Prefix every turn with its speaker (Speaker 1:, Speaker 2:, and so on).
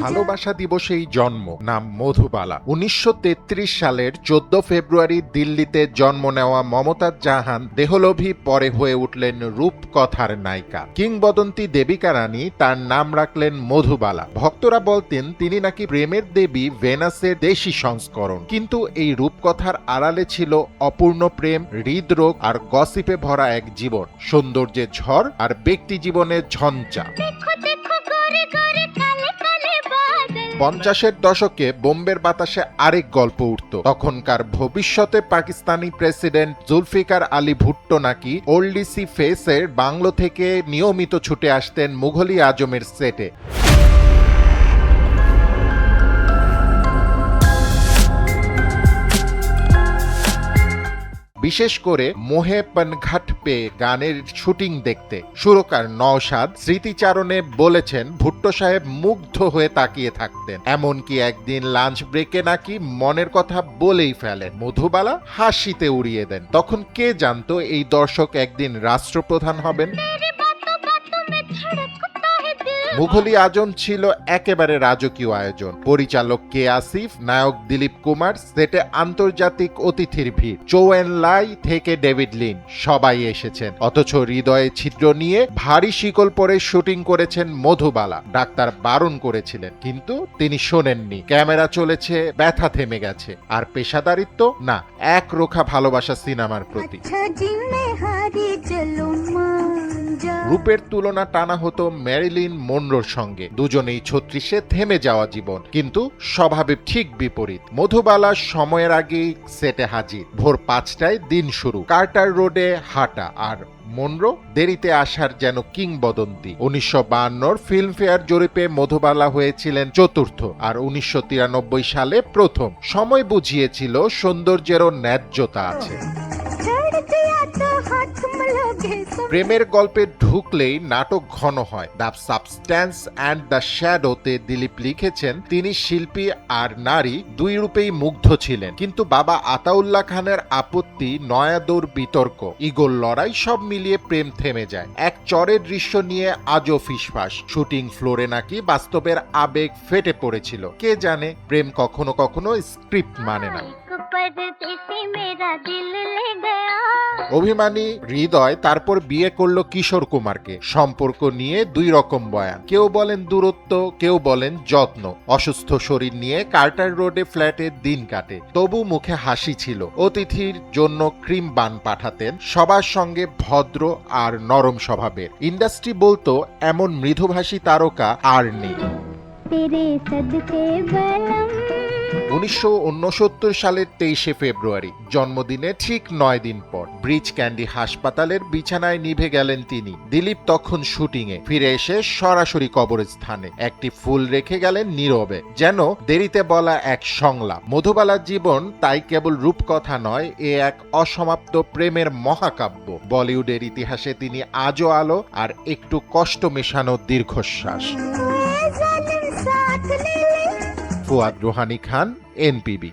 Speaker 1: ভালোবাসা দিবসেই জন্ম, নাম মধুবালা। ১৯৩৩ সালের ১৪ ফেব্রুয়ারি দিল্লিতে জন্ম নেওয়া মমতাজ জাহান দেহলোভী পরে হয়ে উঠলেন রূপকথার নায়িকা। কিংবদন্তি দেবিকা রানী তার নাম রাখলেন মধুবালা। ভক্তরা বলতেন তিনি নাকি প্রেমের দেবী ভেনাসের দেশি সংস্করণ। কিন্তু এই রূপকথার আড়ালে ছিল অপূর্ণ প্রেম, হৃদরোগ আর গসিপে ভরা এক জীবন, সৌন্দর্যের ঝড় আর ব্যক্তি জীবনের ঝঞ্ঝা। ৫০-এর দশকে বোম্বের বাতাসে আরেক গল্প উঠত। তখনকার ভবিষ্যতে পাকিস্তানি প্রেসিডেন্ট জুলফিকার আলী ভুট্টো নাকি ওল্ডিসি ফেসের বাংলো থেকে নিয়মিত ছুটে আসতেন মুঘল আজমের সেটে। বিশেষ করে মোহে পনঘট পে গানের শুটিং দেখতে সুরকার নওশাদ স্মৃতিচারণে বলেছেন ভুট্টো সাহেব মুগ্ধ হয়ে তাকিয়ে থাকতেন। এমনকি একদিন লাঞ্চ ব্রেকে নাকি মনের কথা বলেই ফেলেন, মধুবালা হাসিতে উড়িয়ে দেন। তখন কে জানতো এই দর্শক একদিন রাষ্ট্রপ্রধান হবেন। মুঘলি আজম ছিল একেবারে রাজকীয় আয়োজন। পরিচালক কে আসিফ, নায়ক দিলীপ কুমার, সেটে আন্তর্জাতিক অতিথির ভিড়। চৌয়েন লাই থেকে ডেভিড লিন সবাই এসেছেন। অথচ হৃদয়ে ছিদ্র নিয়ে ভারী শিকল পরে শুটিং করেছেন মধুবালা। ডাক্তার বারণ করেছিলেন, কিন্তু তিনি শোনেননি। ক্যামেরা চলেছে, ব্যথা থেমে গেছে। আর পেশাদারিত্ব না, একরোখা ভালোবাসা সিনেমার প্রতি। রূপের তুলনা টানা হতো ম্যারিলিন মনরোর সঙ্গে। দুজনেই ৩৬-এ থেমে যাওয়া জীবন, কিন্তু স্বভাবে ঠিক বিপরীত। মধুবালা সময়ের আগেই সেটে হাজির, ভোর ৫টায় দিন শুরু, কার্টার রোডে হাঁটা। আর মনরো দেরিতে আসার যেন কিংবদন্তি। ১৯৫২-র ফিল্মফেয়ার জরিপে মধুবালা হয়েছিলেন চতুর্থ, আর ১৯৯৩ সালে প্রথম। সময় বুঝিয়েছিল সৌন্দর্যেরও ন্যায্যতা আছে। প্রেমের গল্পে ঢুকলেই নাটক ঘন হয়। দ্য সাবস্ট্যান্স অ্যান্ড দ্য শ্যাডোতে দিলীপ লিখেছেন তিনি শিল্পী আর নারী দুই রূপেই মুগ্ধ ছিলেন। কিন্তু বাবা আতাউল্লাহ খানের আপত্তি, নয়াদৌর বিতর্ক, ইগোর লড়াই সব মিলিয়ে প্রেম থেমে যায়। এক চরের দৃশ্য নিয়ে আজও ফিসফাস। শুটিং ফ্লোরে নাকি বাস্তবের আবেগ ফেটে পড়েছিল। কে জানে, প্রেম কখনো কখনো স্ক্রিপ্ট মানে না। অভিমানী হৃদয় তারপর বিয়ে করলো কিশোর কুমারকে। সম্পর্ক নিয়ে দুই রকম বয়ান, কেউ বলেন দূরত্ব, কেউ বলেন যত্ন। অসুস্থ শরীর নিয়ে কার্টার রোডে ফ্ল্যাটে দিন কাটে, তবু মুখে হাসি ছিল। অতিথির জন্য ক্রিম বান পাঠাতেন। সবার সঙ্গে ভদ্র আর নরম স্বভাবের। ইন্ডাস্ট্রি বলতো এমন মৃদুভাষী তারকা আর নেই। ১৯৬৯ সালের ২৩শে ফেব্রুয়ারি জন্মদিনে ঠিক ৯ দিন পর ব্রিজ ক্যান্ডি হাসপাতালের বিছানায় নিভে গেলেন তিনি। দিলীপ তখন শুটিংয়ে। ফিরে এসে সরাসরি কবরস্থানে একটি ফুল রেখে গেলেন নীরবে, যেন দেরিতে বলা এক সংলাপ। মধুবালার জীবন তাই কেবল রূপকথা নয়, এ এক অসমাপ্ত প্রেমের মহাকাব্য। বলিউডের ইতিহাসে তিনি আজও আলো আর একটু কষ্ট মেশানো দীর্ঘশ্বাস। ফুয়াদ রোহানী খান, এনপিবি।